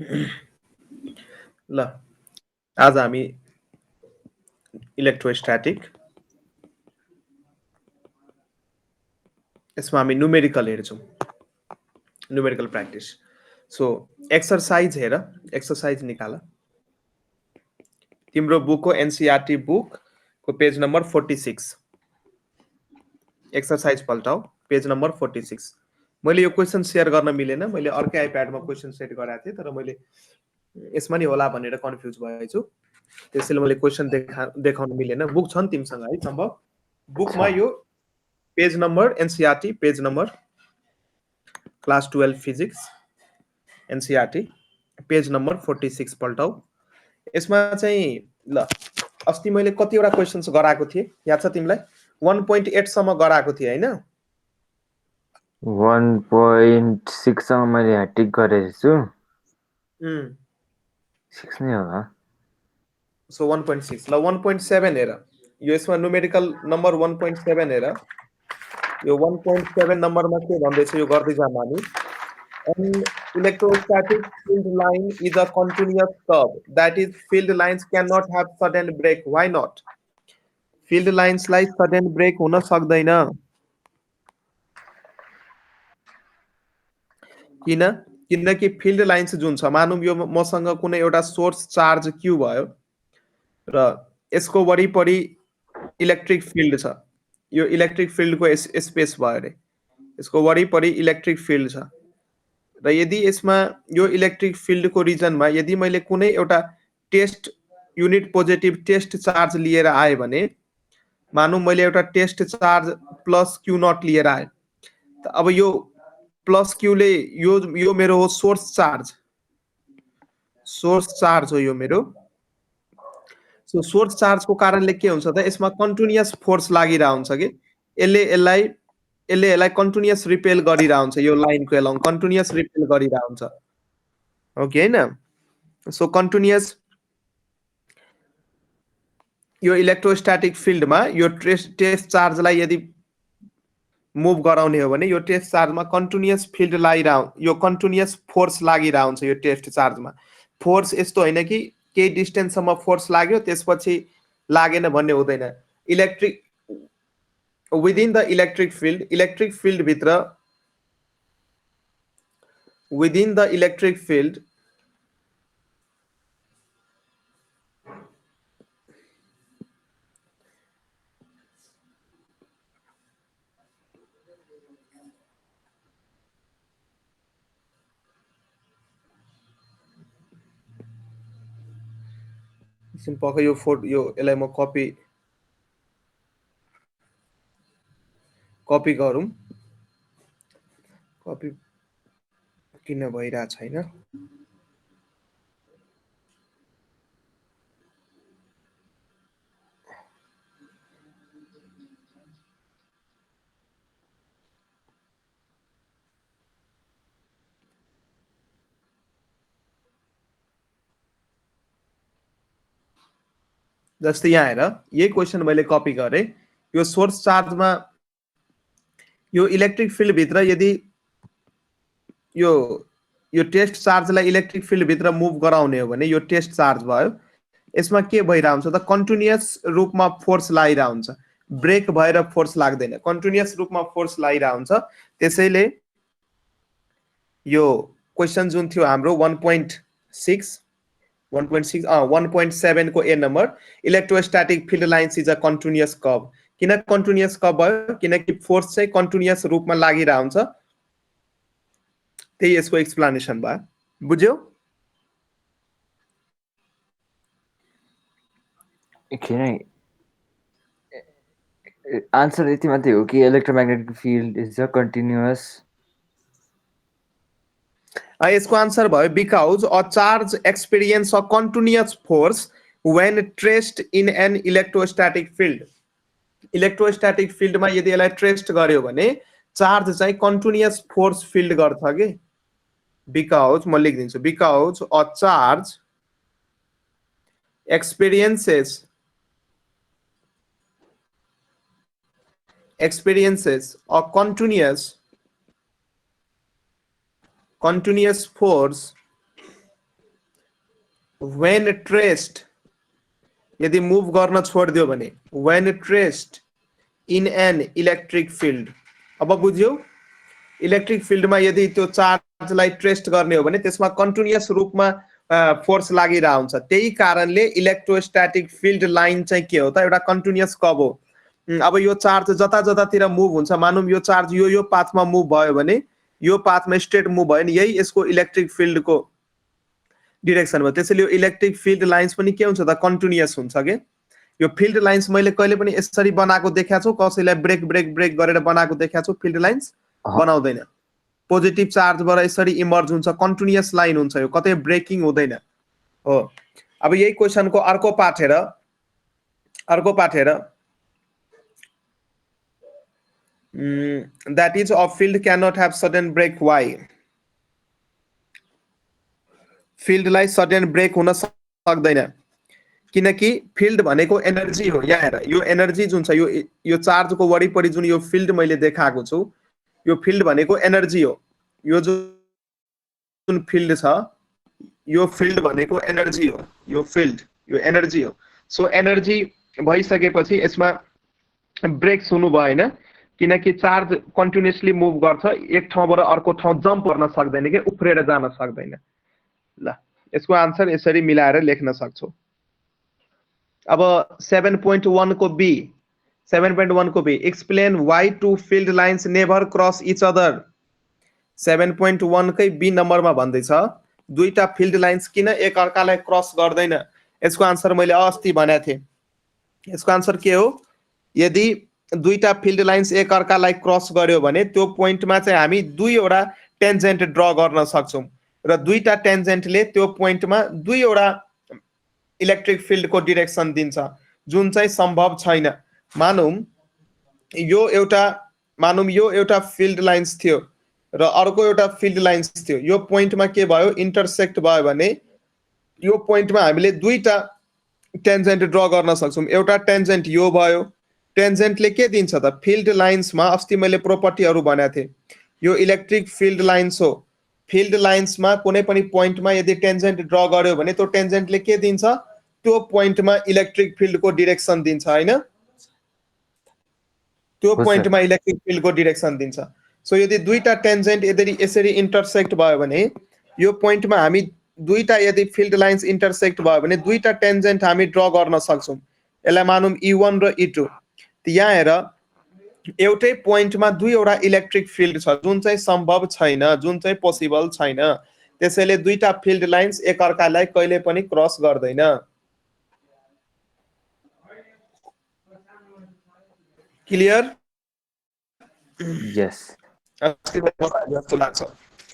ल आज हामी इलेक्ट्रोस्ट्याटिक यसमा हामी न्युमेरिकल हेर्छौँ न्युमेरिकल प्र्याक्टिस सो एक्सरसाइज हेर एक्सरसाइज निकाल तिम्रो बुकको एनसीईआरटी बुकको पेज नम्बर 46 एक्सरसाइज पल्टाऊ पेज नम्बर 46 मैले यो क्वेसन सेयर गर्न मिलेन मैले अर्कै आइप्याडमा क्वेसन सेट गराएको थिएँ तर मैले यसमा नि होला भनेर कन्फ्युज भएछु त्यसैले मैले क्वेसन देखाउन मिलेन बुक छ नि तिमीसँग है सम्भव बुकमा यो page number NCERT page number class 12 physics NCERT page number 46 पल्टाऊ यसमा चाहिँ ल अस्ति मैले कतिवटा क्वेसन्स गराएको थिएँ याद छ तिमीलाई 1.8 सम्म गराएको थिएँ हैन 1.6 सम्म मैले यहाँ टिक गरेको छु 6 नै होला सो 1.6 ल 1.7 हेर यो यसमा न्युमेरिकल नम्बर 1.7 हेर यो 1.7 नम्बरमा के भन्दैछ यो गर्दै जाम हामी An electrostatic field line is a continuous curve. That is, field lines cannot have sudden break. Why not? Field lines like sudden break हुन सक्दैन किन किनकि फिल्ड लाइन्स जुन छ मानौँ यो मसँग कुनै एउटा सोर्स चार्ज क्यू भयो र यसको वरिपरि इलेक्ट्रिक फिल्ड छ यो इलेक्ट्रिक फिल्डको स्पेस भयो रे यसको वरिपरि इलेक्ट्रिक फिल्ड छ र यदि यसमा यो इलेक्ट्रिक फिल्डको रिजनमा यदि मैले कुनै एउटा test unit positive test charge लिएर आएँ भने मानौँ मैले एउटा test charge plus Q naught लिएर आएँ त अब यो प्लस क्यूले यो मेरो हो सोर्स चार्ज हो यो मेरो सो सोर्स चार्जको कारणले के हुन्छ त यसमा कन्टिन्युअस फोर्स लागिरहेको हुन्छ कि यसले यसलाई कन्टिन्युअस रिपेल गरिरहेको हुन्छ यो लाइनको एलङ कन्टिन्युअस रिपेल गरिरहेको हुन्छ हो कि हैन सो कन्टिन्युअस यो इलेक्ट्रोस्ट्याटिक फिल्डमा यो टेस्ट चार्जलाई यदि मुभ गराउने हो भने यो टेस्ट चार्जमा कन्टिन्युअस फिल्ड लागिरह यो कन्टिन्युअस फोर्स लागिरह हुन्छ यो टेस्ट चार्जमा फोर्स यस्तो होइन कि केही डिस्टेन्ससम्म फोर्स लाग्यो त्यसपछि लागेन भन्ने हुँदैन electric within the electric field भित्र within the electric field simple यो फोटो यो यसलाई म कपी गरौँ कपी किन भइरहेको छैन जस्तै यहाँ हेर यही क्वेसन मैले कपी गरेँ यो सोर्स चार्जमा यो इलेक्ट्रिक फिल्ड भित्र यदि यो यो टेस्ट चार्जलाई इलेक्ट्रिक फिल्ड भित्र मुभ गराउने हो भने यो टेस्ट चार्ज भयो यसमा के भइरहेको हुन्छ त कन्टिन्युअस रूपमा फोर्स लागिरहेको हुन्छ ब्रेक भएर फोर्स लाग्दैन कन्टिन्युअस रूपमा फोर्स लागिरहेको हुन्छ त्यसैले यो क्वेसन जुन थियो हाम्रो 1.6 1.7 को a number electrostatic field lines is a continuous curve किन कन्टिन्युअस कर्व भयो किनकि फोर्स चाहिँ कन्टिन्युअस रूपमा लागिरहेको हुन्छ त्यही यसको एक्सप्लेनेसन भयो बुझ्यौ किन आन्सर यति मात्रै हो कि electromagnetic field is a continuous यसको आन्सर भयो because a charge experience a continuous force when traced in an electrostatic field electrostatic फिल्डमा यदि यसलाई ट्रेस्ट गर्यो भने चार्ज चाहिँ कन्टिन्युअस फोर्स फिल्ड गर्छ के बिकज म लेखिदिन्छु because a charge experiences a continuous force when traced यदि मुभ गर्न छोड्दियो भने when traced in an electric field अब बुझ्यौ इलेक्ट्रिक फिल्डमा यदि त्यो चार्जलाई ट्रेस्ट गर्ने हो भने त्यसमा कन्टिन्युअस रूपमा फोर्स लागिरा हुन्छ त्यही कारणले इलेक्ट्रोस्टैटिक फिल्ड लाइन चाहिँ के हो त एउटा कन्टिन्युअस कर्व हो अब यो चार्ज जता जतातिर मुभ हुन्छ मानौँ यो चार्ज यो पाथमा मुभ भयो भने यो पाथमा स्ट्रेट मुभ भयो नि यही यसको इलेक्ट्रिक फिल्डको डिरेक्सन हो त्यसैले यो इलेक्ट्रिक फिल्ड लाइन्स पनि के हुन्छ त कन्टिन्युअस हुन्छ के यो फिल्ड लाइन्स मैले कहिले पनि यसरी बनाएको देखाएको छु कसैलाई ब्रेक ब्रेक ब्रेक गरेर बनाएको देखाएको छु फिल्ड लाइन्स बनाउँदैन पोजिटिभ चार्जबाट यसरी इमर्ज हुन्छ कन्टिन्युअस लाइन हुन्छ यो कतै ब्रेकिङ हुँदैन हो अब यही क्वेशनको अर्को पार्ट हेर that is a field cannot have sudden break why field लाई sudden break हुन सक्दैन किनकि फिल्ड भनेको एनर्जी हो यहाँ हेर यो एनर्जी जुन छ यो चार्जको वरिपरि जुन यो फिल्ड मैले देखाएको छु यो फिल्ड भनेको एनर्जी हो यो जुन फिल्ड छ यो फिल्ड भनेको एनर्जी हो यो फिल्ड यो एनर्जी हो सो एनर्जी भइसकेपछि यसमा ब्रेक्स हुनु भएन किनकि चार्ज कन्टिन्युअसली मुभ गर्छ एक ठाउँबाट अर्को ठाउँ जम्प गर्न सक्दैन के उफ्रेर जान सक्दैन ल यसको आन्सर यसरी मिलाएर लेख्न सक्छौ अब 7.1 को बी 7.1 को B explain why two field lines never cross each other 7.1 कै बी नम्बरमा भन्दै छ दुईटा फिल्ड लाइन्स किन एक अर्कालाई क्रस गर्दैन यसको आन्सर मैले अस्ति भनेको थिए यसको आन्सर के हो यदि दुईटा फिल्ड लाइन्स एक अर्कालाई क्रस गर्यो भने त्यो पोइन्टमा चाहिँ हामी दुईवटा टेन्जेन्ट ड्र गर्न सक्छौं र दुईटा टेन्जेन्टले त्यो पोइन्टमा दुईवटा इलेक्ट्रिक फिल्डको डिरेक्सन दिन्छ जुन चाहिँ सम्भव छैन मानौँ यो एउटा फिल्ड लाइन्स थियो र अर्को एउटा फिल्ड लाइन्स थियो यो पोइन्टमा के भयो इन्टरसेक्ट भयो भने यो पोइन्टमा हामीले दुईटा टेन्जेन्ट ड्र गर्न सक्छौं एउटा टेन्जेन्ट यो भयो टेन्जेन्टले के दिन्छ त फिल्ड लाइन्समा अस्ति मैले प्रोपर्टीहरु भनेको थिए यो इलेक्ट्रिक फिल्ड लाइन्स हो फिल्ड लाइन्समा कुनै पनि पोइन्टमा यदि टेन्जेन्ट ड्र गर्यो भने त्यो टेन्जेन्टले के दिन्छ त्यो पोइन्टमा इलेक्ट्रिक फिल्डको डिरेक्सन दिन्छ हैन त्यो पोइन्टमा इलेक्ट्रिक फिल्डको डिरेक्सन दिन्छ सो यदि दुईटा टेन्जेन्ट यदि यसरी इन्टरसेक्ट भयो भने यो पोइन्टमा हामी दुईटा यदि फिल्ड लाइन्स इन्टरसेक्ट भयो भने दुईटा टेन्जेन्ट हामी ड्र गर्न सक्छौं यसलाई मानौं E1 र E2 यहाँ हेर एउटै पोइन्टमा दुईवटा इलेक्ट्रिक फिल्ड छ जुन चाहिँ सम्भव छैन जुन चाहिँ पोसिबल छैन त्यसैले दुईटा फिल्ड लाइन्स एक अर्कालाई कहिले पनि क्रस गर्दैन क्लियर यस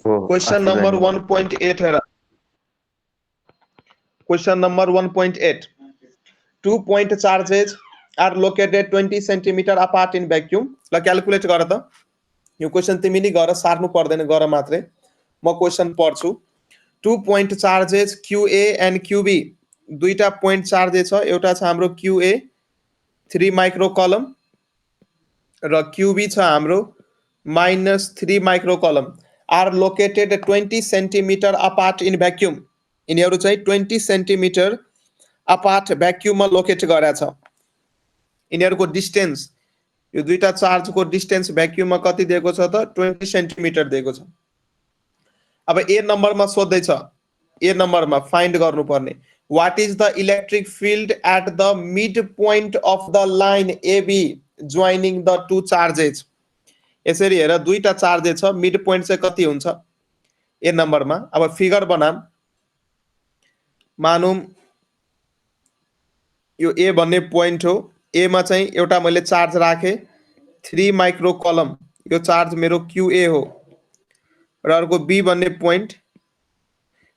क्वेशन नंबर 1.8 हेर question number 1.8 2 point charges are located 20 centimeter apart in vacuum ल क्याल्कुलेट गर त यो क्वेशन तिमी नि गर सार्नु पर्दैन गर मात्रै म क्वेशन पढ्छु 2 point charges QA and QB दुईटा पोइन्ट चार्जेस छ एउटा छ हाम्रो QA 3 माइक्रो कलम र QB छ हाम्रो -3 माइक्रो कलम are located 20 centimeter apart in vacuum यिनीहरु चाहिँ 20 सेन्टिमिटर अपार्ट भ्याक्युममा लोकेट गरेछ यिनीहरुको डिस्टेन्स यो दुईटा चार्जको डिस्टेन्स भ्याक्युममा कति दिएको छ त 20 सेन्टिमिटर दिएको छ अब ए नम्बरमा सोध्दै छ ए नम्बरमा फाइन्ड गर्नुपर्ने what is the electric field at the midpoint of the line AB joining the two charges यसरी हेर दुईटा चार्जेस छ मिड पोइन्ट चाहिँ कति हुन्छ ए नम्बरमा अब फिगर बनाम मानौं यो ए भन्ने पोइन्ट हो ए मा चाहिँ एउटा मैले चार्ज राखे 3 माइक्रो कलम यो चार्ज मेरो QA हो र अर्को B भन्ने पोइन्ट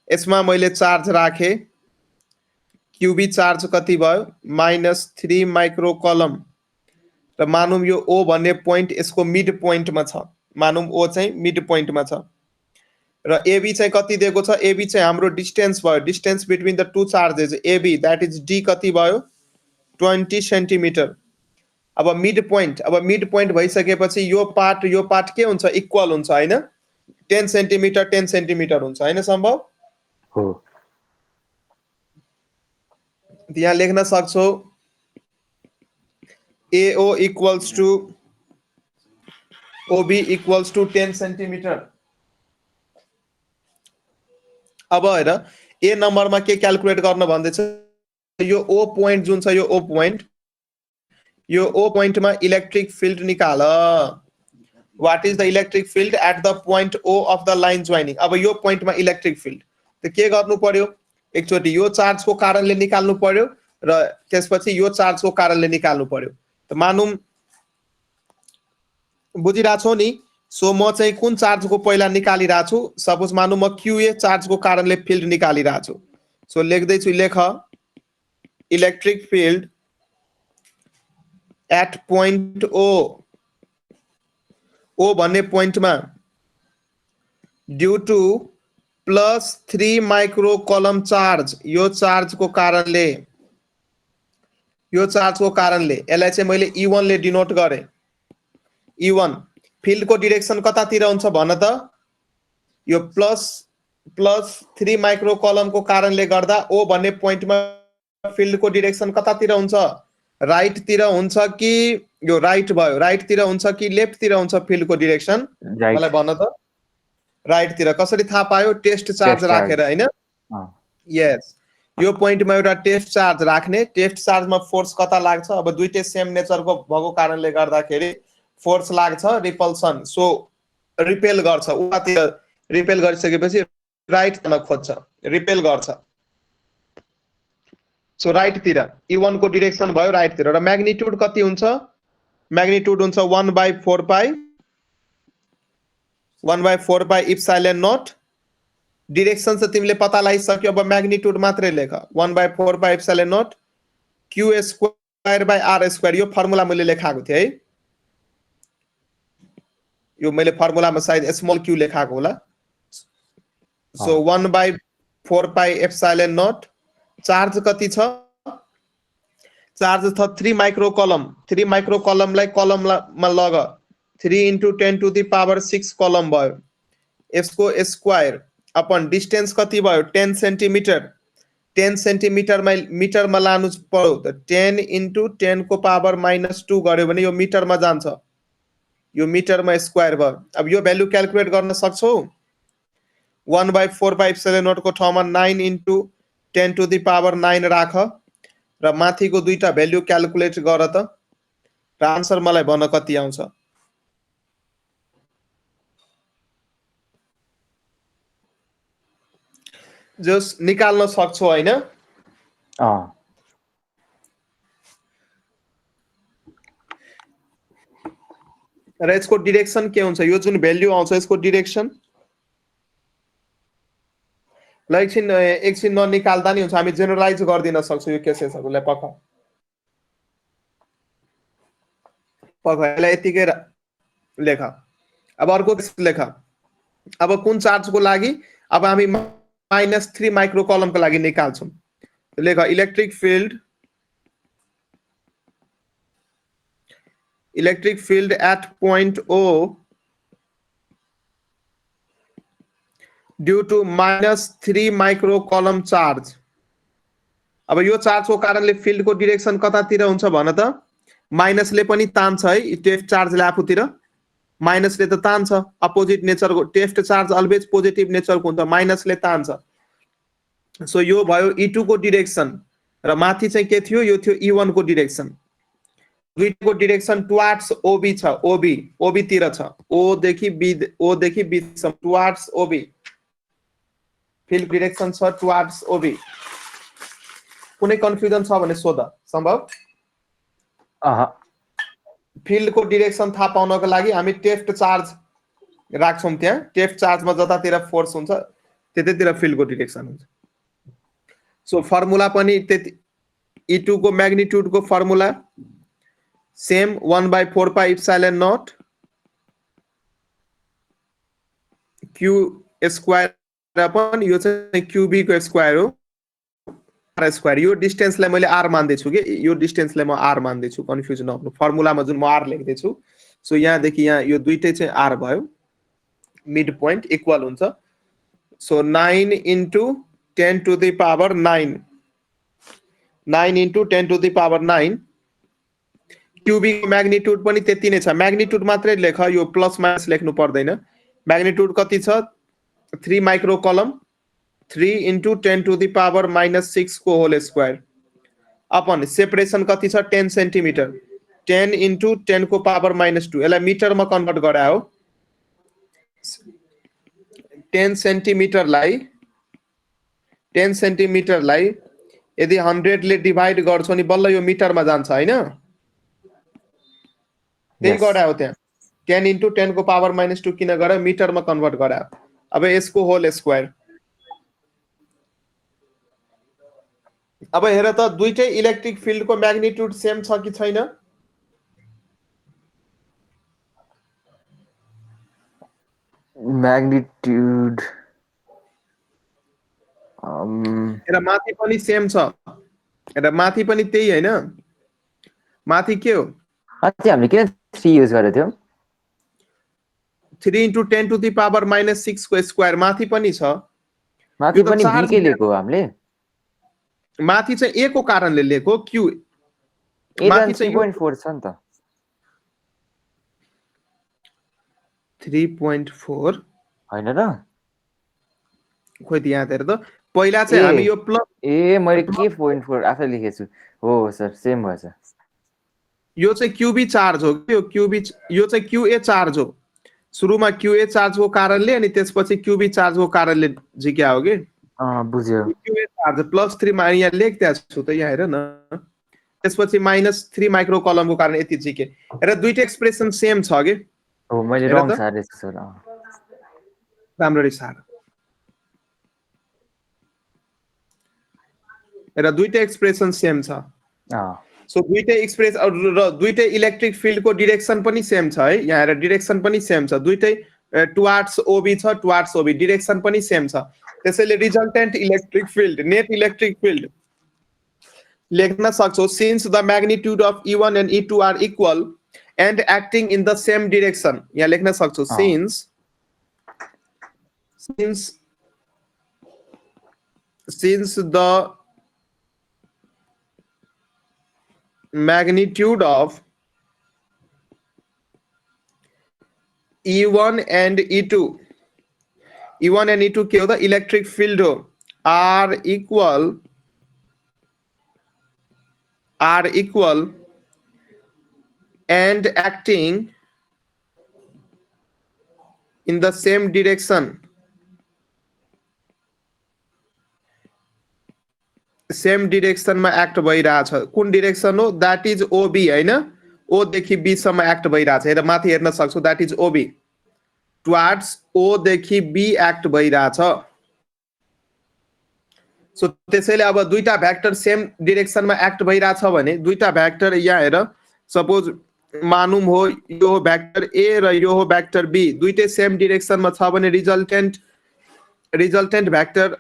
यसमा मैले चार्ज राखे QB चार्ज कति भयो -3 माइक्रो कलम र मानौं यो O भन्ने पोइन्ट यसको मिड पोइन्टमा छ मानौं O चाहिँ मिड पोइन्टमा छ र AB चाहिँ कति दिएको छ AB चाहिँ हाम्रो डिस्टेन्स भयो distance between the two charges AB that is D कति भयो 20 सेन्टिमिटर अब मिड पोइन्ट भइसकेपछि यो पार्ट के हुन्छ इक्वल हुन्छ हैन 10 सेन्टिमिटर हुन्छ हैन सम्भव हो यहाँ लेख्न सक्छौ AO equals to OB equals to 10 centimetre. अब हेर ए नम्बरमा के क्याल्कुलेट गर्न भन्दैछ, यो ओ पोइन्ट जुन छ, यो ओ पोइन्टमा इलेक्ट्रिक फिल्ड निकाल। What is the electric field at the point O of the line joining. अब यो पोइन्टमा इलेक्ट्रिक फिल्ड त के गर्नु पर्यो, एकचोटि यो चार्जको कारणले निकाल्नु पर्यो र त्यसपछि यो चार्जको कारणले निकाल्नु पर्यो। त मानौँ बुझिरहेछौ नि। सो म चाहिँ कुन चार्जको पहिला निकालिरहेको छु, सपोज मानौँ म क्युए चार्जको कारणले फिल्ड निकालिरहेको छु। सो लेख्दैछु, लेख इलेक्ट्रिक फिल्ड एट पोइन्ट ओ भन्ने पोइन्टमा due to +3 micro coulomb charge, यो चार्जको कारणले यसलाई चाहिँ मैले E1 ले डिनोट गरे। E1 फिल्डको डिरेक्सन कतातिर हुन्छ भन त, यो +3 माइक्रो कलमको कारणले गर्दा ओ भन्ने पोइन्टमा फिल्डको डिरेक्सन कतातिर हुन्छ, राइट तिर हुन्छ कि यो राइट भयो, राइट तिर हुन्छ कि लेफ्ट तिर हुन्छ फिल्डको डिरेक्सन, मलाई भन त। राइट तिर। कसरी थाहा पायो, टेस्ट चार्ज राखेर हैन। यस, यो पोइन्टमा एउटा टेस्ट चार्ज राख्ने, टेस्ट चार्जमा फोर्स कता लाग्छ, अब दुईटै सेम नेचरको भएको कारणले गर्दाखेरि फोर्स लाग्छ, रिपल्सन। सो रिपेल गर्छ, उतातिर रिपेल गरिसकेपछि राइट तिर खोज्छ, रिपेल गर्छ। सो राइट तिर E1 को डिरेक्सन भयो राइट तिर। र म्याग्निट्युड कति हुन्छ, म्याग्निट्युड हुन्छ 1/4 पाई इप्सिलन नोट। डिरेक्सन चाहिँ तिमीले पत्ता लगाइसक्यो, अब म्याग्निट्युड मात्रै लेख। 1/4 पाई इप्सिलन नोट Q²/R²। यो फर्मुला मैले लेखाएको थिएँ है, यो मैले फर्मुलामा सायद स्मल q लेखाएको होला। So 1/4 pi epsilon note. Charge कति छ, चार्ज छ 3 माइक्रो कलम। 3 माइक्रो कलमलाई कलममा लग, 3 × 10⁶ कलम भयो, यसको स्क्वायर अपन डिस्टेन्स कति भयो, 10 सेन्टिमिटर। 10 सेन्टिमिटरमा मिटरमा लानु पर्यो त 10 × 10⁻² गर्यो भने यो मिटरमा जान्छ, यो मिटरमा स्क्वायर भयो। अब यो भ्यालु क्याल्कुलेट गर्न सक्छौ, 1/4 पाई एप्सिलन नोट को ठाउँमा 9 × 10⁹ राख र माथिको दुईटा भ्यालु क्याल्कुलेट गर त, र आन्सर मलाई भन कति आउँछ। जस निकाल्न सक्छौ हैन। र यसको डिरेक्सन के हुन्छ, यो जुन भ्यालु आउँछ यसको डिरेक्सन ल एकछिन ननिकाल्दा नि हुन्छ, हामी जेनरलाइज गर्दिन सक्छौँ यो केसेसहरुलाई। पख यसलाई यतिकै लेख। अब अर्को लेख। अब कुन चार्जको लागि, अब हामी -3 माइक्रो कलमको लागि निकाल्छौँ। लेख electric field at point O due to -3 micro coulomb charge. अब यो चार्जको कारणले फिल्डको डिरेक्सन कतातिर हुन्छ भन त। माइनसले पनि तान्छ है, टेस्ट चार्जले आफूतिर, माइनसले त तान्छ, अपोजिट नेचरको टेस्ट चार्ज अलवेज पोजिटिभ नेचरको हुन्छ, माइनसले तान्छ। सो यो भयो E2 को डिरेक्सन, र माथि चाहिँ के थियो, यो थियो E1 को डिरेक्सन। दुईटको डिरेक्सन टुवार्ड्स OB छ, OB तिर छ, O देखि B सम्म टुवार्ड्स OB। फिल्ड डिरेक्सन छ टुवार्ड्स OB। कुनै कन्फ्युजन छ भने सोध, सम्भव। फिल्डको डिरेक्सन थाहा पाउनको लागि हामी टेस्ट चार्ज राख्छौँ त्यहाँ, टेस्ट चार्जमा जतातिर फोर्स हुन्छ त्यतैतिर फिल्डको डिरेक्सन हुन्छ। सो फर्मुला पनि त्यति, E2 को म्याग्निट्युड को फर्मुला सेम 1/4 पाई इप्सिलन नोट Q² अपन, यो चाहिँ QB को स्क्वायर हो, R स्क्वायर। यो डिस्टेन्सलाई मैले R मान्दैछु कि, यो डिस्टेन्सलाई म R मान्दैछु, कन्फ्युज नहुनु। फर्मुलामा जुन म R लेख्दैछु, सो यहाँदेखि यहाँ यो दुईटै चाहिँ R भयो, मिड पोइन्ट इक्वल हुन्छ। So 9 × 10⁹ 9 into 10 to the power 9 cubic magnitude पनि त्यति नै छ म्याग्निट्युड मात्रै लेख यो प्लस माइनस लेख्नु पर्दैन म्याग्निट्युड कति छ 3 माइक्रो कलम 3 into 10 to the power minus 6 को होल स्क्वायर अपन सेपरेसन कति छ 10 सेन्टिमिटर 10 into 10 को पावर minus 2 यसलाई मिटरमा कन्भर्ट गरायो 10 सेन्टिमिटरलाई यदि 100 ले डिभाइड गर्छौ नि बल्ल यो मिटरमा जान्छ हैन त्यही गरायो त्यहाँ 10 into 10 को पावर minus 2 किन गरायो मिटरमा कन्भर्ट गरायो अब यसको होल स्क्वायर अब हेर त दुईटै इलेक्ट्रिक फिल्डको म्याग्निट्युड सेम छ कि छैन म्याग्निट्युड हेर माथि पनि सेम छ हेर माथि पनि त्यही हैन माथि के हो माथि हामीले किन 3 युज गरेको थियौ 3 into 10 to the power minus 6 को स्क्वायर माथि पनि छ माथि पनि b के लेखो हामीले माथि चाहिँ a को कारणले लेखो q माथि चाहिँ 3.4 छ नि त 3.4 हैन र खोइ त यहाँ हेर त पहिला चाहिँ हामी यो प्लस ए मैले के 0.4 आफै लेखेछु हो सर सेम भएछ यो चाहिँ क्यूबी चार्ज हो यो क्यूबी यो चाहिँ क्यूए चार्ज हो सुरुमा क्यूए चार्ज को कारणले अनि त्यसपछि क्यूबी चार्ज को कारणले झिक्या हो के बुझ्यो क्यूए चार्ज +3 मा यहाँ लेख्दै छु त यहाँ हेर न त्यसपछि -3 माइक्रो कलम को कारण यति झिके र दुईटा एक्सप्रेसन सेम छ के हो मैले रङ सारेछु सर राम्ररी सार र दुईटा एक्सप्रेसन सेम छ सो दुईटै एक्सप्रेस र दुईटै इलेक्ट्रिक फिल्ड को डाइरेक्सन पनि सेम छ है यहाँ हेर डाइरेक्सन पनि सेम छ दुईटै टुवार्ड्स ओबी छ टुवार्ड्स ओबी डाइरेक्सन पनि सेम छ त्यसैले resultant electric field net electric field लेख्न सक्छौ since the magnitude of E1 and E2 are equal and acting in the same direction यहाँ लेख्न सक्छौ since the magnitude of E1 and E2 के हो त इलेक्ट्रिक फिल्ड हो are equal and acting in the same direction same डिरेक्सनमा act भइराछ कुन डिरेक्सन हो दैट इज ओबी हैन ओ देखि बी सम्म एक्ट भइराछ हेर माथि हेर्न सक्छौ दैट इज ओबी टुवार्ड्स ओ देखि बी एक्ट भइराछ सो त्यसैले अब दुईटा भेक्टर सेम डिरेक्सनमा एक्ट भइराछ भने दुईटा भेक्टर यहाँ हेर सपोज मानुम हो यो भेक्टर ए र यो हो भेक्टर बी दुईटै सेम डिरेक्सनमा छ भने रिजल्टेन्ट भेक्टर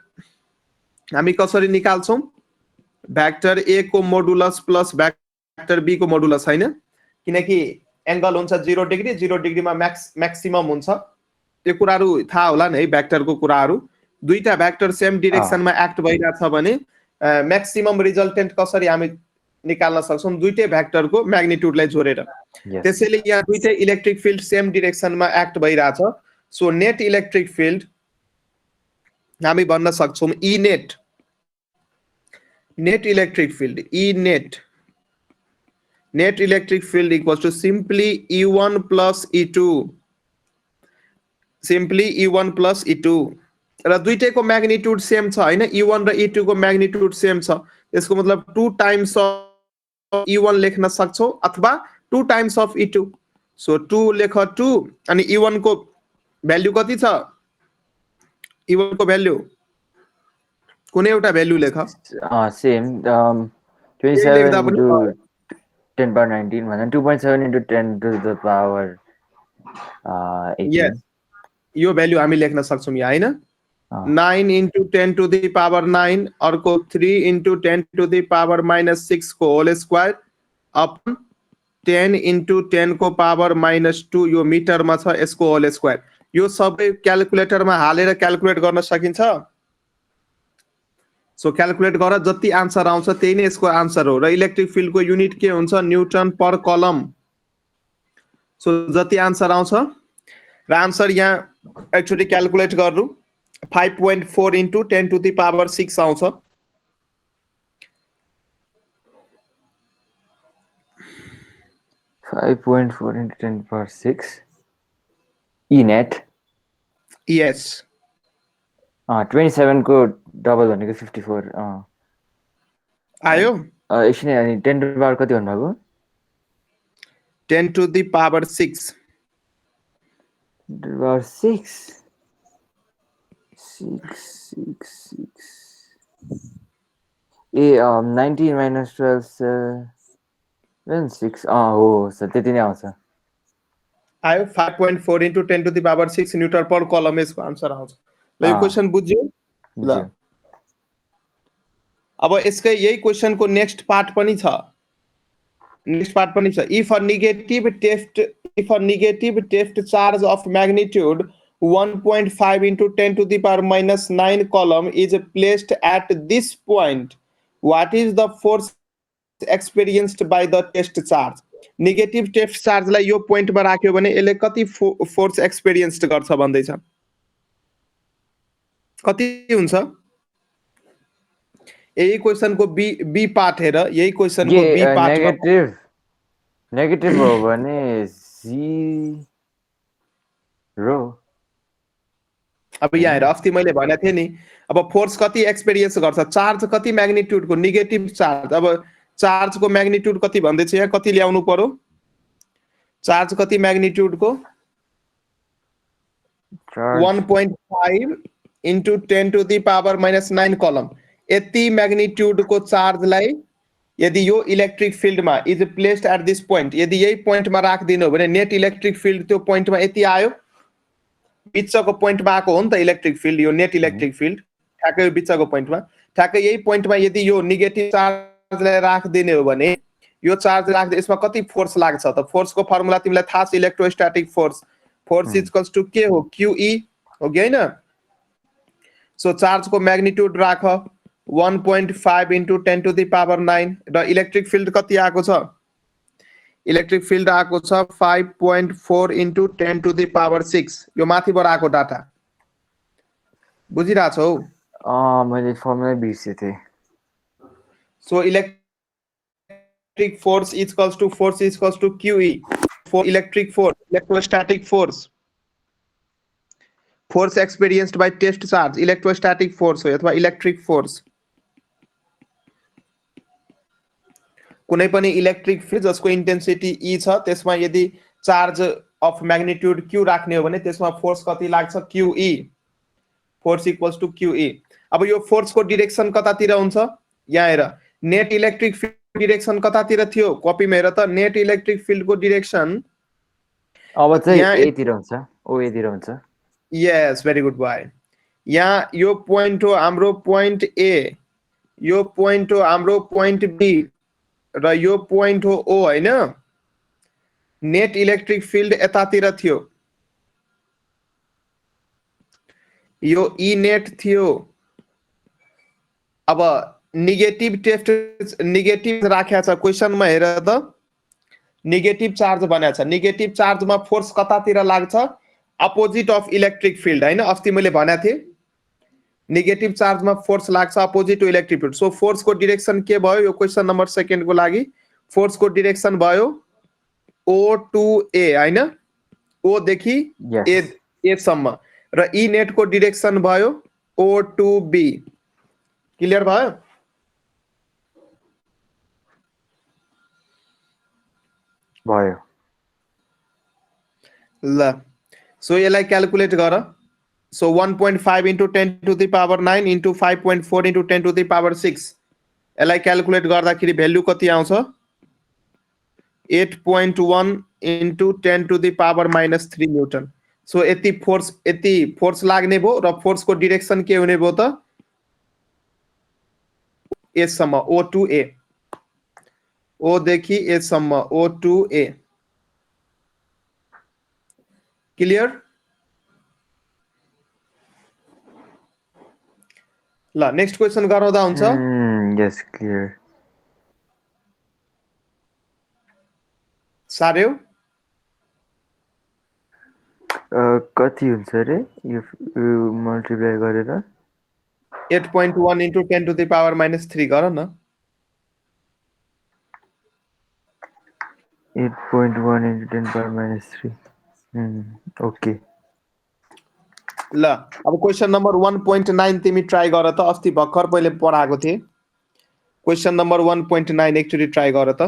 हामी कसरी निकाल्छौं भेक्टर ए को मोडुलस प्लस भेक्टर बी को मोडुलस हैन किनकि एंगल हुन्छ 0 डिग्री 0 डिग्रीमा म्याक्सिमम हुन्छ त्यो कुराहरु थाहा होला नि है भेक्टर को कुराहरु दुईटा भेक्टर सेम डिरेक्सनमा एक्ट भइराछ भने म्याक्सिमम रिजल्टेन्ट कसरी हामी निकाल्न सक्छौं दुईटै भेक्टर को म्याग्निट्युडलाई जोडेर त्यसैले यहाँ दुईटै इलेक्ट्रिक फिल्ड सेम डिरेक्सनमा एक्ट भइराछ सो नेट इलेक्ट्रिक फिल्ड हामी भन्न सक्छौं E net electric field net electric field equals to simply E1 plus E2 र दुईटैको म्याग्निट्युड सेम छ हैन E1 र E2 को म्याग्निट्युड सेम छ यसको मतलब 2 टाइम्स अफ E1 लेख्न सक्छौ अथवा 2 टाइम्स अफ E2 सो 2 लेख 2 अनि E1 को भ्यालु कति छ E1 को भ्यालु कुनै एउटा भ्यालु लेख सेम 27 into 10 power 19 भन्दा 2.7 into 10 to the power 18 यस यो भ्यालु हामी लेख्न सक्छौं यहाँ हैन 9 into 10 to the power 9 अर्को 3 into 10 to the power -6 को होल स्क्वायर अपन 10 into 10 को पावर -2 यो मिटरमा छ यसको होल स्क्वायर यो सबै क्याल्कुलेटरमा हालेर क्याल्कुलेट गर्न सकिन्छ सो क्याल्कुलेट गर जति आन्सर आउँछ त्यही नै यसको आन्सर हो र इलेक्ट्रिक फिल्डको युनिट के हुन्छ न्युटन पर कलम सो जति आन्सर आउँछ र आन्सर यहाँ एकचोटि क्याल्कुलेट गर्नु 5.4 into 10 to the power 6 आउँछ 5.4 into 10 to the power 6 E net yes 27 को डबल भनेको 54 आयो एकछिन अनि 10 to the power कति भन्नुभएको 10 to the power 6 10 to the power 6 A 19 minus 12 6 हो सर त्यति नै आउँछ आयो 5.4 into 10 to the power 6 newton पर कलम यसको आन्सर आउँछ ल यो क्वेशन बुझ्यो ल अब यसकै यही क्वेशनको नेक्स्ट पार्ट पनि छ if a negative test charge of magnitude 1.5 into 10 to the power minus 9 column is placed at this point what is the force experienced by the test charge negative test चार्जलाई यो पोइन्टमा राख्यो भने यसले कति force experience गर्छ भन्दैछ कति हुन्छ यही क्वेशनको बी पार्ट हेर यही क्वेशनको बी पार्ट नेगेटिभ हो भने 0 अब यहाँ हेर अस्ति मैले भनेको थिएँ नि अब फोर्स कति एक्सपिरियन्स गर्छ चार्ज कति म्याग्निट्युडको नेगेटिभ चार्ज अब चार्जको म्याग्निट्युड कति भन्दैछ यहाँ कति ल्याउनु पर्यो चार्ज कति म्याग्निट्युडको 1.5 into 10 to the power minus 9 कलम यति म्याग्निट्युडको चार्जलाई यदि यो इलेक्ट्रिक फिल्डमा is placed at this point यदि यही पोइन्टमा राख्दिनु हो भने नेट इलेक्ट्रिक फिल्ड त्यो पोइन्टमा यति आयो बिचको पोइन्टमा आएको हो नि त इलेक्ट्रिक फिल्ड यो नेट इलेक्ट्रिक फिल्ड ठ्याक्कै यो बिचको पोइन्टमा ठ्याक्कै यही पोइन्टमा यदि यो नेगेटिभ चार्जलाई राखिदिने हो भने यो चार्ज राख्दा यसमा कति फोर्स लाग्छ त फोर्सको फर्मुला तिमीलाई थाहा छ इलेक्ट्रोस्ट्याटिक फोर्स इक्वल्स टु के हो QE हो कि हैन सो चार्जको म्याग्निट्युड राख 1.5 into 10 to the power 9 र इलेक्ट्रिक फिल्ड कति आएको छ इलेक्ट्रिक फिल्ड आएको छ 5.4 into 10 to the power 6 यो माथिबाट आएको डाटा बुझिरा छौ मैले फर्मुला बिर्सेथे so electric force equals to QE for electric force electrostatic force experienced by test charge electrostatic force हो अथवा इलेक्ट्रिक फोर्स कुनै पनि इलेक्ट्रिक फिल्ड जसको इन्टेन्सिटी E छ त्यसमा यदि चार्ज अफ म्याग्निट्युड Q राख्ने हो भने त्यसमा फोर्स कति लाग्छ QE force equals to QE अब यो फोर्सको डाइरेक्सन कतातिर हुन्छ यहाँ हेर नेट इलेक्ट्रिक फिल्ड डाइरेक्सन कतातिर थियो कपीमा हेर त नेट इलेक्ट्रिक फिल्डको डाइरेक्सन अब चाहिँ A तिर हुन्छ OA तिर हुन्छ यस भेरी गुड बॉय यहाँ यो पोइन्ट हो हाम्रो पोइन्ट A यो पोइन्ट हो हाम्रो पोइन्ट B र यो पोइन्ट हो O हैन नेट इलेक्ट्रिक फिल्ड यतातिर थियो यो E नेट थियो अब नेगेटिभ राखेको छ क्वेशनमा हेर त नेगेटिभ चार्ज भनेको छ नेगेटिभ चार्जमा फोर्स कतातिर लाग्छ अपोजिट अफ इलेक्ट्रिक फिल्ड हैन अस्ति मैले भनेको थिएँ नेगेटिभ चार्जमा फोर्स लाग्छ opposite to electric field so फोर्सको डाइरेक्सन के भयो यो क्वेशन नम्बर 2 को लागि फोर्सको डाइरेक्सन भयो O to A हैन O देखि A सम्म र E नेट को डाइरेक्सन भयो O to B क्लियर भयो ल सो यसलाई क्याल्कुलेट गर so 1.5 into 10 to the power 9 into 5.4 into 10 to the power 6 यसलाई क्याल्कुलेट गर्दाखेरि भ्यालु कति आउँछ 8.1 into 10 to the power minus 3 newton so यति फोर्स लाग्ने भयो र फोर्सको डाइरेक्सन के हुने भयो त A सम्म O to A O देखि A सम्म O to A क्लियर ल नेक्स्ट क्वेसन गराउँदा हुन्छ Yes, clear. सार्यौ कति हुन्छ रे यो मल्टिप्लाई गरेर 8.1 into 10 to the power minus 3 गर न 8.1 into 10 power minus 3. Okay. ल अब क्वेसन नम्बर 1.9 तिमी ट्राई गर त अस्ति भर्खर पहिले पढाएको थिए क्वेसन नम्बर 1.9 एकचोटि ट्राई गर त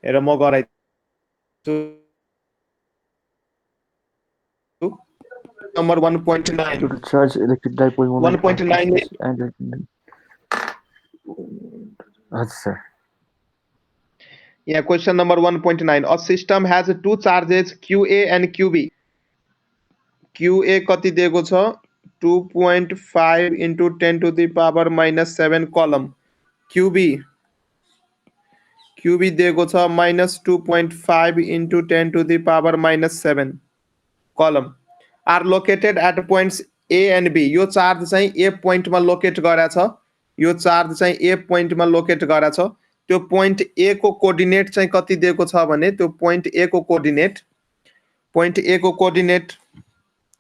हेर म गराइछु number 1.9 To charge electric dipole moment 1.9 and sir. Yeah, question number 1.9. A system has two charges QA and QB. QA कति दिएको छ 2.5 into 10 to the power minus 7 column. QB दिएको छ minus 2.5 into 10 to the power minus 7 column are located at points A and B. यो charge चाहिँ A point मा locate गरेछ यो चार्ज चाहिँ A point मा लोकेट गरेछ त्यो पोइन्ट A को कोअर्डिनेट चाहिँ कति दिएको छ भने त्यो पोइन्ट A को कोअर्डिनेट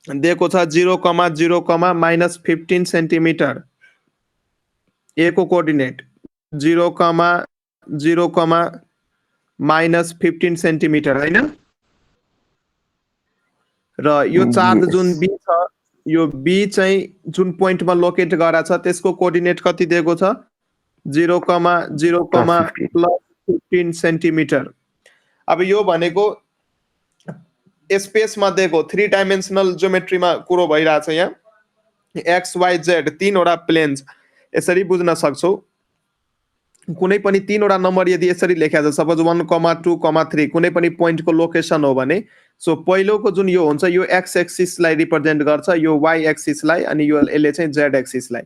दिएको छ 0,0, -15 सेन्टिमिटर A को कोअर्डिनेट 0,0, -15 सेन्टिमिटर हैन र यो चार्ज जुन B छ यो B चाहिँ जुन पोइन्टमा लोकेट गरेछ त्यसको कोअर्डिनेट कति दिएको छ 0,0, +15 सेन्टिमिटर अब यो भनेको स्पेसमा दिएको 3 डाइमेन्सनल ज्योमेट्रीमा कुरो भइरहेछ यहाँ एक्स वाइ जेड तीनवटा प्लेन्स यसरी बुझ्न सक्छौ कुनै पनि तीनवटा नम्बर यदि यसरी लेखेको छ सपोज 1,2,3 कुनै पनि पोइन्टको लोकेसन हो भने सो पहिलोको जुन यो हुन्छ यो एक्स एक्सिसलाई रिप्रेजेन्ट गर्छ यो वाइ एक्सिसलाई अनि यो यसले चाहिँ जेड एक्सिसलाई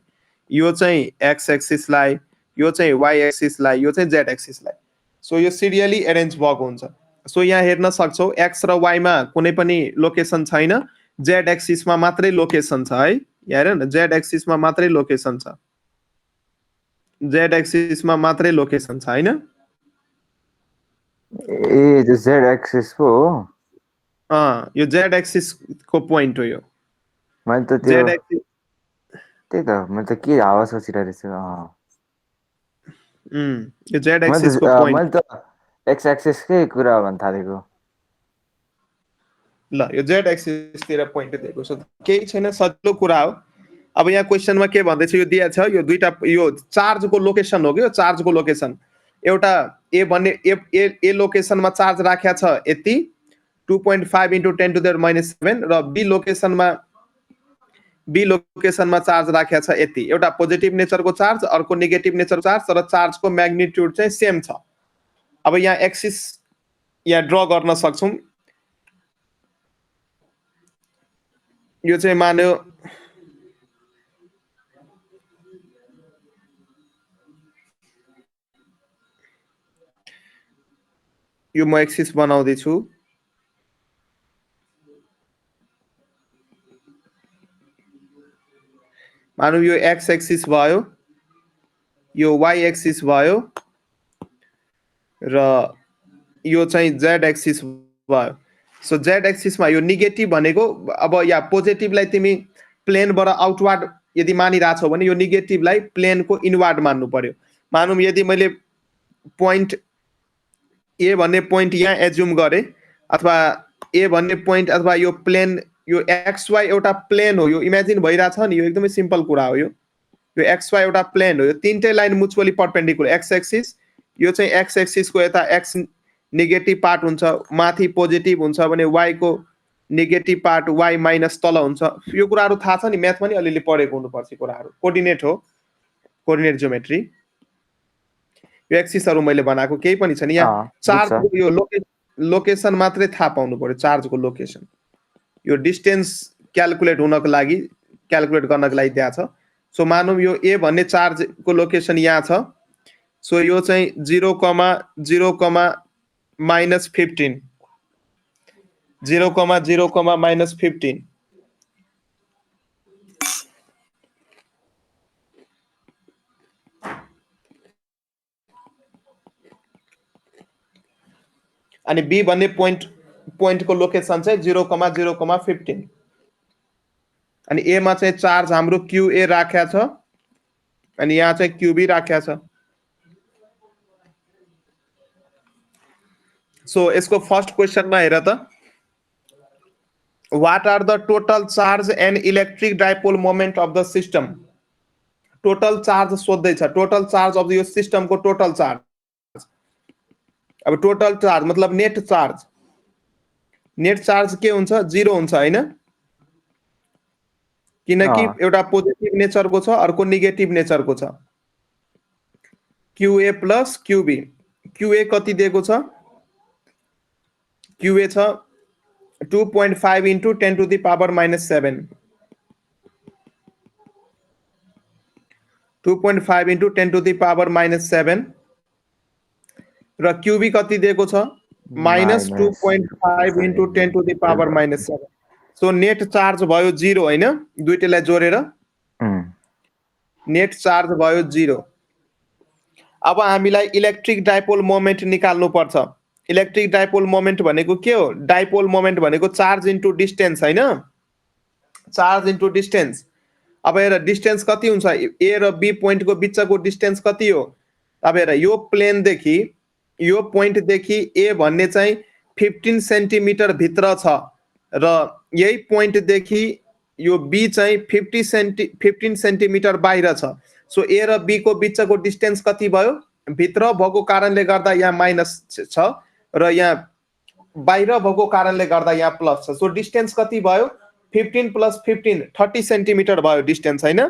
यो चाहिँ एक्स एक्सिसलाई यो चाहिँ वाइ एक्सिसलाई यो चाहिँ जेड एक्सिसलाई सो यो सिरियली एरेन्ज भएको हुन्छ सो यहाँ हेर्न सक्छौ एक्स र वाइमा कुनै पनि लोकेसन छैन जेड एक्सिसमा मात्रै लोकेसन छ है यहाँ हेर न जेड एक्सिसमा मात्रै लोकेसन छ जेड एक्सिसमा मात्रै लोकेसन छ हैन ए त्यो जेड एक्सिस पो हो यो जेड एक्सिस को पोइन्ट हो यो मैले त त्यो जेड एक्सिस त्यही त मैले त के हावा सोचिरहेको यो जेड एक्सिस को पोइन्ट मैले त एक्स एक्सिसकै कुरा भन्न थालेको ल यो जेड एक्सिस तिर पोइन्ट दिएको छ केही छैन सजिलो कुरा हो अब यहाँ क्वेशनमा के भन्दैछ यो दिएको छ यो दुईटा यो चार्जको लोकेसन हो कि यो चार्जको लोकेसन एउटा ए भन्ने ए लोकेसनमा चार्ज राखेको छ यति 2.5 into 10 to the minus 7 र बी लोकेसनमा चार्ज राखेको छ यति एउटा पोजिटिभ नेचरको चार्ज अर्को नेगेटिभ नेचरको चार्ज तर चार्जको म्याग्निट्युड चाहिँ सेम छ अब यहाँ एक्सिस यहाँ ड्र गर्न सक्छौं यो चाहिँ मान्यो यो म एक्सिस बनाउँदै छु मानौ यो एक्स एक्सिस भयो यो वाइ एक्सिस भयो र यो चाहिँ जेड एक्सिस भयो सो जेड एक्सिसमा यो नेगेटिभ भनेको अब या पोजिटिभलाई तिमी प्लेनबाट आउटवर्ड यदि मानिराछौ भने यो नेगेटिभलाई प्लेनको इनवर्ड मान्नु पर्यो मानौँ यदि मैले पोइन्ट ए भन्ने पोइन्ट यहाँ एज्युम गरे अथवा ए भन्ने पोइन्ट अथवा यो प्लेन यो एक्स वाइ एउटा प्लेन हो यो इमेजिन भइराछ नि यो एकदमै सिम्पल कुरा हो यो एक्स वाइ एउटा प्लेन हो यो तीनटै line mutually perpendicular x axis यो चाहिँ एक्स एक्सिस को यता एक्स नेगेटिभ पार्ट हुन्छ माथि पोजिटिभ हुन्छ भने वाइ को नेगेटिभ पार्ट वाइ माइनस तल हुन्छ यो कुराहरु थाहा छ नि म्याथमा नि अलिअलि पढेको हुनुपर्छ कुराहरु कोअर्डिनेट हो कोअर्डिनेट ज्योमेट्री यो एक्सिसहरु मैले बनाएको केही पनि छैन यहाँ चार्ज यो लोकेसन मात्रै थाहा पाउनु पर्यो चार्जको लोकेसन यो डिस्टेन्स क्याल्कुलेट हुनको लागि क्याल्कुलेट गर्नको लागि दिएको छ सो मानौँ यो ए भन्ने चार्जको लोकेसन यहाँ छ। सो यो चाहिँ 0,0, -15 0,0, -15 अनि बी भन्ने पोइन्टको लोकेसन चाहिँ 0,0, 15 अनि ए मा चाहिँ चार्ज हाम्रो क्यूए राख्या छ अनि यहाँ चाहिँ क्यूबी राख्या छ। सो यसको फर्स्ट क्वेसनमा हेर त, what are the total charge and electric dipole moment of the system. Total charge सोध्दैछ, टोटल चार्ज अफ यो सिस्टमको टोटल चार्ज। अब टोटल चार्ज मतलब नेट चार्ज, नेट चार्ज के हुन्छ? 0 हुन्छ हैन, किनकि एउटा पोजिटिभ नेचरको छ अर्को नेगेटिभ नेचरको छ। क्यूए प्लस क्यूबी, क्यूए कति दिएको छ? क्यूए छ 2.5 into 10 to the power -7, 2.5 into 10 to the power -7 र क्यूबी कति दिएको छ? -2.5 into 10 to the power -7। So net charge भयो 0 हैन, दुईटैलाई जोडेर नेट चार्ज भयो 0। अब हामीलाई इलेक्ट्रिक डाइपोल मोमेन्ट निकाल्नु पर्छ। इलेक्ट्रिक डाइपोल मोमेन्ट भनेको के हो? डाइपोल मोमेन्ट भनेको चार्ज इन्टु डिस्टेन्स हैन, चार्ज इन्टु डिस्टेन्स। अब हेर डिस्टेन्स कति हुन्छ? ए र बी पोइन्टको बिचको डिस्टेन्स कति हो? अब हेर यो प्लेनदेखि यो पोइन्टदेखि ए भन्ने चाहिँ 15 सेन्टिमिटर भित्र छ र यही पोइन्टदेखि यो बी चाहिँ 15 सेन्टिमिटर बाहिर छ। सो ए र बी को बिचको डिस्टेन्स कति भयो? भित्र भएको कारणले गर्दा यहाँ माइनस छ र यहाँ बाहिर भएको कारणले गर्दा यहाँ प्लस छ। सो डिस्टेन्स कति भयो? 15 + 15 30 सेन्टिमिटर भयो डिस्टेन्स हैन।